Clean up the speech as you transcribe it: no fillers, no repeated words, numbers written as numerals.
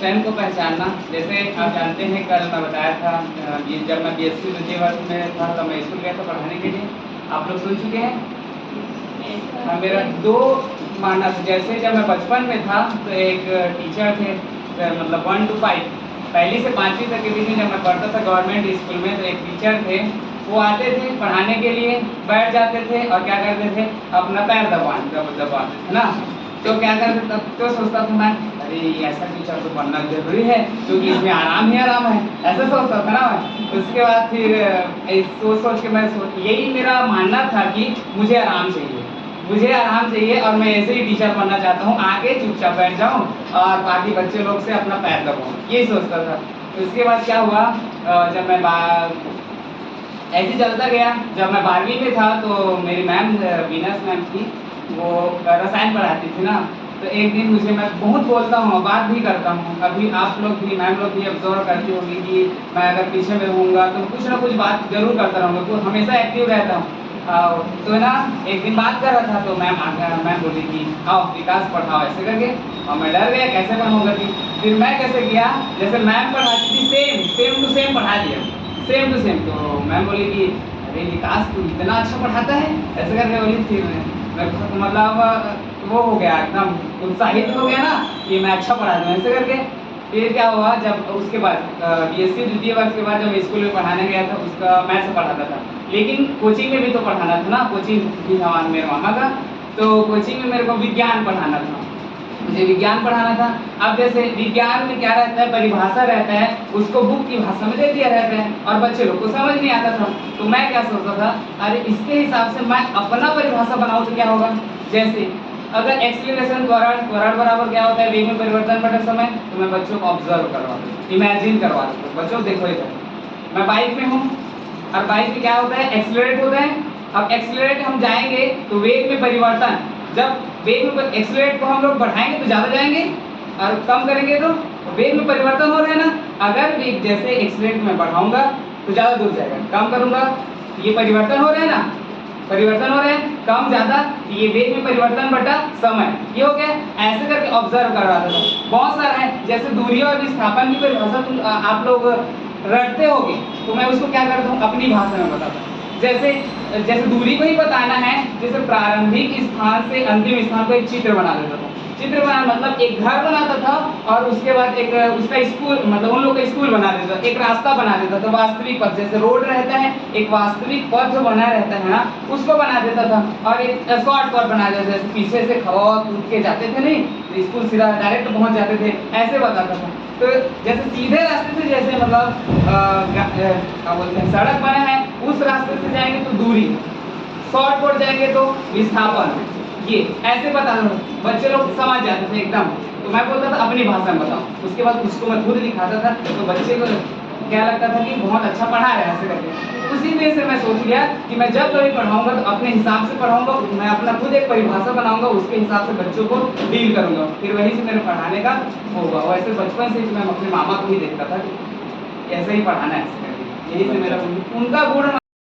Pen को पहचानना। जैसे आप जानते हैं कल मैं बताया था ये जब मैं बीएससी द्वितीय वर्ष में था तब मैं स्कूल गया था पढ़ाने के लिए, आप लोग सुन चुके हैं। हाँ, मेरा 2 मानना था। जैसे जब मैं बचपन में था तो एक टीचर थे, मतलब 1 to 5 पहली से 5वीं तक के बीच में जब मैं पढ़ता था गवर्नमेंट स्कूल में, तो एक टीचर थे, वो आते थे पढ़ाने के लिए, बैठ जाते थे और क्या करते थे, अपना पैर दबाते थे ना। तो क्या करते, तब तो सोचता था मैं, अरे ऐसा टीचर तो बनना जरूरी है क्योंकि इसमें आराम ही आराम है, ऐसा सोचता था ना मैं। उसके बाद फिर सोच के मैं यही मेरा मानना था कि मुझे आराम चाहिए और मैं ऐसे ही टीचर बनना चाहता हूँ, आगे चुपचाप बैठ जाऊँ और बाकी बच्चे लोग से अपना पैर दबाऊँ, यही सोचता था। तो उसके बाद क्या हुआ, जब मैं ऐसे चलता गया, जब मैं 12वीं में था तो मेरी मैम वीनस मैम थी, वो रसायन पढ़ाती थी ना। तो एक दिन मुझे, मैं बहुत बोलता हूँ, बात भी करता हूँ, अभी आप लोग भी, मैम लोग भी ऑब्जर्व करती होगी कि मैं अगर पीछे में रहूँगा तो कुछ ना कुछ बात जरूर करता रहूँगा, तो हमेशा एक्टिव रहता हूँ। तो ना एक दिन बात कर रहा था तो मैम बोली कि आओ विकास पढ़ाओ ऐसे करके, और मैं डर गया कैसे पढ़ाऊँगा। फिर मैं कैसे किया, जैसे मैम पढ़ाती थी सेम टू सेम पढ़ा दिया, सेम टू सेम। तो मैम बोली कि अरे विकास तू इतना अच्छा पढ़ाता है, ऐसे करके बोली। फिर मैं मतलब वो हो गया, एकदम उत्साहित हो गया ना कि मैं अच्छा पढ़ा दूँ ऐसे करके। फिर क्या हुआ, जब उसके बाद बीएससी द्वितीय वर्ष के बाद जब मैं स्कूल में पढ़ाने गया था, उसका मैथ्स पढ़ाता था, लेकिन कोचिंग में भी तो पढ़ाना था ना, कोचिंग भी था मेरे मामा का, तो कोचिंग में मेरे को विज्ञान पढ़ाना था, मुझे विज्ञान पढ़ाना था। अब जैसे विज्ञान में क्या रहता है, परिभाषा रहता है, उसको बुक की भाषा में दे दिया रहता है और बच्चे लोग को समझ नहीं आता था। तो मैं क्या सोचता था, अरे इसके हिसाब से मैं अपना परिभाषा बनाऊँ तो क्या होगा। जैसे अगर एक्सीलरेशन त्वरण बराबर क्या होता है, वेग में परिवर्तन बटे समय, तो मैं बच्चों को ऑब्जर्व करवा दूँ, इमेजिन करवा दूँ, बच्चों देखो इधर मैं बाइक में हूँ और बाइक में क्या होता है, एक्सीलरेट होता है। अब एक्सीलरेट हम जाएंगे तो वेग में परिवर्तन, जब वेग में एक्सीलरेट को हम लोग बढ़ाएंगे तो ज़्यादा जाएंगे और कम करेंगे तो वेग में परिवर्तन हो रहा है ना। अगर वेग जैसे एक्सीलरेट में बढ़ाऊंगा तो ज़्यादा दूर जाएगा, कम करूंगा तो ये परिवर्तन हो रहे हैं ना, परिवर्तन हो रहे हैं, कम ज़्यादा, ये वेग में परिवर्तन बटा समय, ये हो गया। ऐसे करके ऑब्जर्व कर रहा था। बहुत सारा है, जैसे दूरी और विस्थापन की परिभाषा आप लोग रटते होगे, तो मैं उसको क्या करता हूँ, अपनी भाषा में बताता हूँ। जैसे दूरी को ही बताना है, जैसे प्रारंभिक स्थान से अंतिम स्थान को एक चित्र बना देता था। चित्र बनाना मतलब एक घर बनाता था और उसके बाद एक उसका स्कूल, मतलब उन लोग का स्कूल बना देता था, एक रास्ता बना देता था, वास्तविक पथ, जैसे रोड रहता है एक वास्तविक पथ जो बना रहता है ना, उसको बना देता था। और एक शॉर्ट कट बना देता था, जैसे पीछे से खवा कूद के जाते थे नहीं, तो स्कूल सीधा डायरेक्ट पहुंच जाते थे, ऐसे बताता था। तो जैसे सीधे रास्ते से, जैसे मतलब क्या बोलते हैं, सड़क बना है, उस रास्ते से जाएंगे तो दूरी, शॉर्टकट जाएंगे तो विस्थापन, ये ऐसे बता दो, बच्चे लोग समझ जाते थे एकदम। तो मैं बोलता था अपनी भाषा में बताओ, उसके बाद उसको मैं खुद दिखाता था, तो बच्चे को क्या लगता था कि बहुत अच्छा पढ़ा है ऐसे करके। उसी वजह से मैं सोच लिया कि मैं जब कभी पढ़ाऊंगा तो अपने हिसाब से पढ़ाऊंगा, मैं अपना खुद एक परिभाषा बनाऊंगा, उसके हिसाब से बच्चों को डील करूंगा, फिर वहीं से मेरे पढ़ाने का होगा। वैसे बचपन से मैं अपने मामा को ही देखता था कि ऐसे ही पढ़ाना है ऐसे करके, यही से मेरा उनका गुण